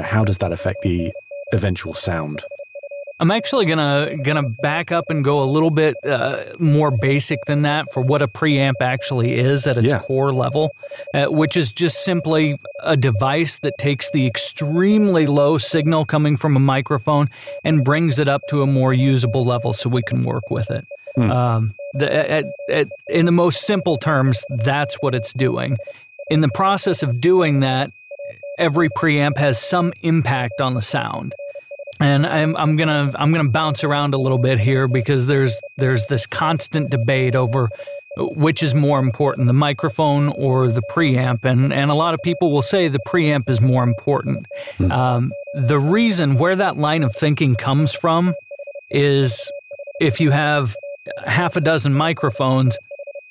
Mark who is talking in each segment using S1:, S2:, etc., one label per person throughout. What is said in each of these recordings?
S1: how does that affect the eventual sound?
S2: I'm actually gonna back up and go a little bit more basic than that for what a preamp actually is at its core level, which is just simply a device that takes the extremely low signal coming from a microphone and brings it up to a more usable level so we can work with it. In the most simple terms, that's what it's doing. In the process of doing that, every preamp has some impact on the sound. And I'm gonna bounce around a little bit here because there's this constant debate over which is more important, the microphone or the preamp, and a lot of people will say the preamp is more important. The reason where that line of thinking comes from is if you have half a dozen microphones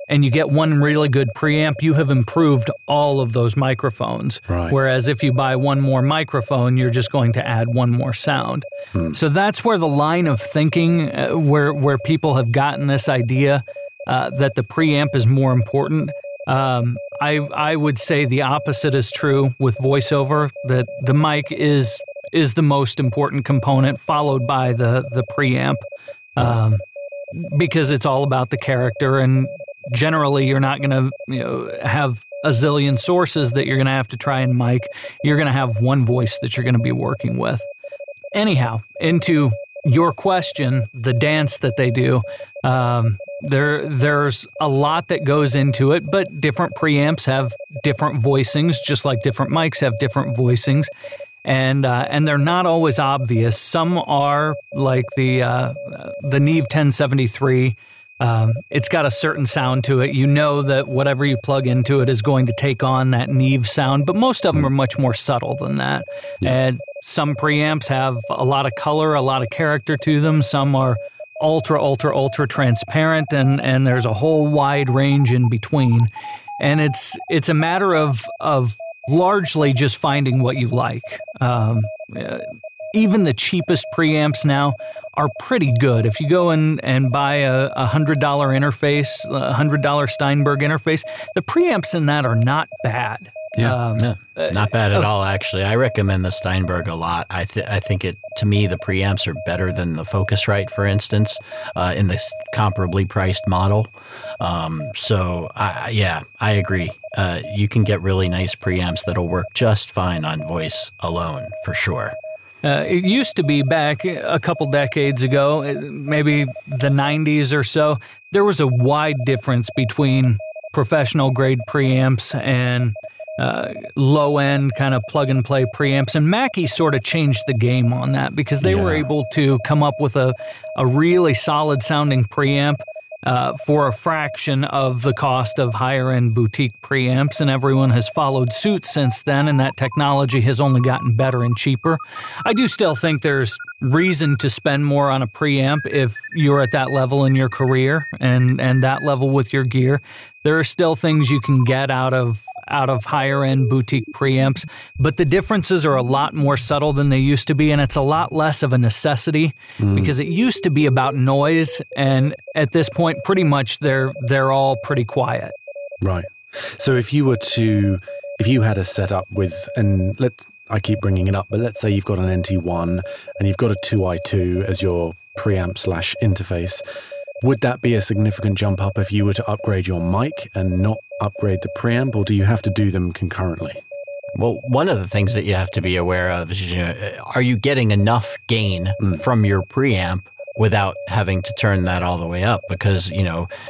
S2: and you get one really good preamp, you have improved all of those microphones.
S1: Right.
S2: Whereas if you buy one more microphone, you're just going to add one more sound. So that's where the line of thinking, where people have gotten this idea that the preamp is more important. I would say the opposite is true with voiceover, that the mic is the most important component, followed by the preamp, because it's all about the character, and generally you're not going to have a zillion sources that you're going to have to try and mic. You're going to have one voice that you're going to be working with. Anyhow, into your question, the dance that they do, there's a lot that goes into it, but different preamps have different voicings, just like different mics have different voicings. And they're not always obvious. Some are, like the Neve 1073. It's got a certain sound to it. You know that whatever you plug into it is going to take on that Neve sound, but most of them are much more subtle than that. And some preamps have a lot of color, a lot of character to them. Some are ultra transparent, and there's a whole wide range in between. And it's a matter of largely just finding what you like. Even the cheapest preamps now are pretty good. If you go in and buy a $100 interface, a $100 Steinberg interface, the preamps in that are not bad.
S3: No, not bad at all, actually. I recommend the Steinberg a lot. I think to me, the preamps are better than the Focusrite, for instance, in this comparably priced model. I agree. You can get really nice preamps that'll work just fine on voice alone, for sure.
S2: It used to be back a couple decades ago, maybe the 90s or so, there was a wide difference between professional grade preamps and low-end kind of plug-and-play preamps. And Mackie sort of changed the game on that because they were able to come up with a really solid-sounding preamp for a fraction of the cost of higher-end boutique preamps, and everyone has followed suit since then, and that technology has only gotten better and cheaper. I do still think there's reason to spend more on a preamp if you're at that level in your career and that level with your gear. There are still things you can get out of higher-end boutique preamps, but the differences are a lot more subtle than they used to be, and it's a lot less of a necessity because it used to be about noise, and at this point, pretty much they're all pretty quiet.
S1: Right. So if you had a setup with, and I keep bringing it up, but let's say you've got an NT1 and you've got a 2i2 as your preamp/interface, would that be a significant jump up if you were to upgrade your mic and not upgrade the preamp, or do you have to do them concurrently?
S3: Well, one of the things that you have to be aware of is, are you getting enough gain from your preamp without having to turn that all the way up? Because,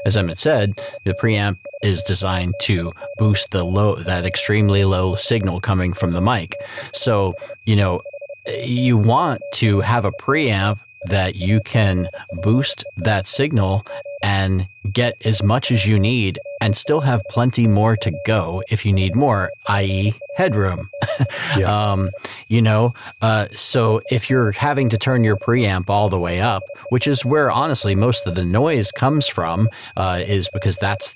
S3: as Emmett said, the preamp is designed to boost that extremely low signal coming from the mic. So, you want to have a preamp that you can boost that signal and get as much as you need and still have plenty more to go if you need more, i.e. headroom. So if you're having to turn your preamp all the way up, which is where honestly most of the noise comes from, is because that's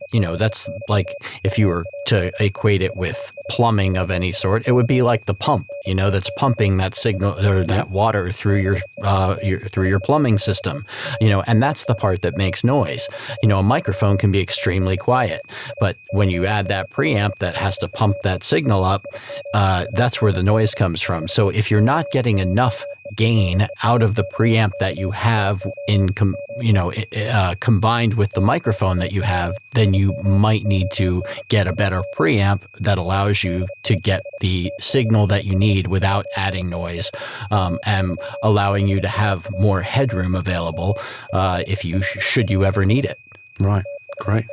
S3: like if you were to equate it with plumbing of any sort, it would be like the pump, that's pumping that signal or that water through your plumbing system, and that's the part that makes noise. A microphone can be extremely quiet, but when you add that preamp that has to pump that signal up, that's where the noise comes from. So if you're not getting enough gain out of the preamp that you have combined with the microphone that you have, then you might need to get a better preamp that allows you to get the signal that you need without adding noise, and allowing you to have more headroom available if you should you ever need it.
S1: Right, great.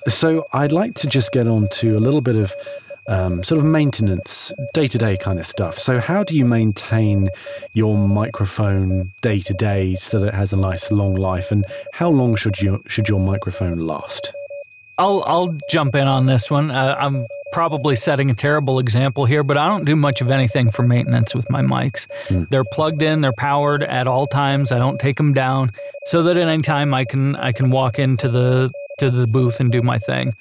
S1: So I'd like to just get on to a little bit of sort of maintenance, day-to-day kind of stuff. So how do you maintain your microphone day-to-day so that it has a nice long life, and how long should your microphone last?
S2: I'll jump in on this one. I'm probably setting a terrible example here, but I don't do much of anything for maintenance with my mics. They're plugged in, they're powered at all times. I don't take them down, so that at any time I can walk into the booth and do my thing.